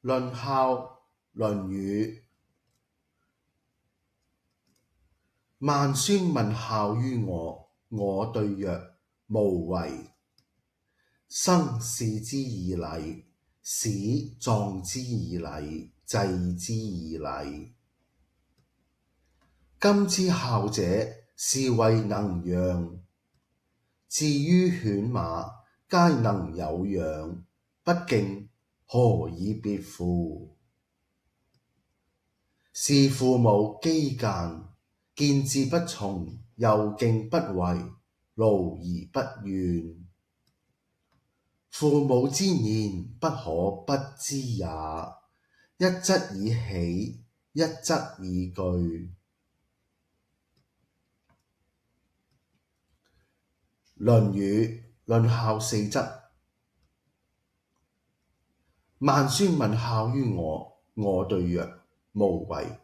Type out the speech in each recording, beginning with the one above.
論孝，論語。孟孫問孝於我，我對曰：無為。生事之以禮，死葬之以禮，祭之以禮。今之孝者，是謂能養。至於犬馬，皆能有養，不敬，何以別乎？事父母飢諫，見志不從，又敬不為，勞而不怨。父母之年，不可不知也。一則以喜，一則以懼。論語論孝四則。孟孫問孝於我，我對曰：無為。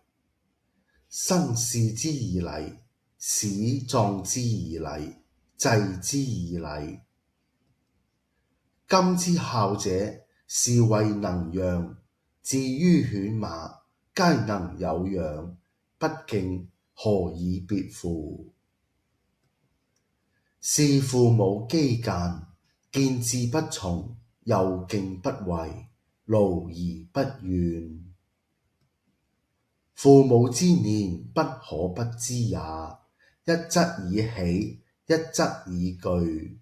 生事之以禮，死葬之以禮，祭之以禮。今之孝者，是謂能養。至於犬馬，皆能有養，不敬，何以別乎？事父母飢諫，見志不從，又敬不為，勞而不怨。父母之年，不可不知也。一則以喜，一則以懼。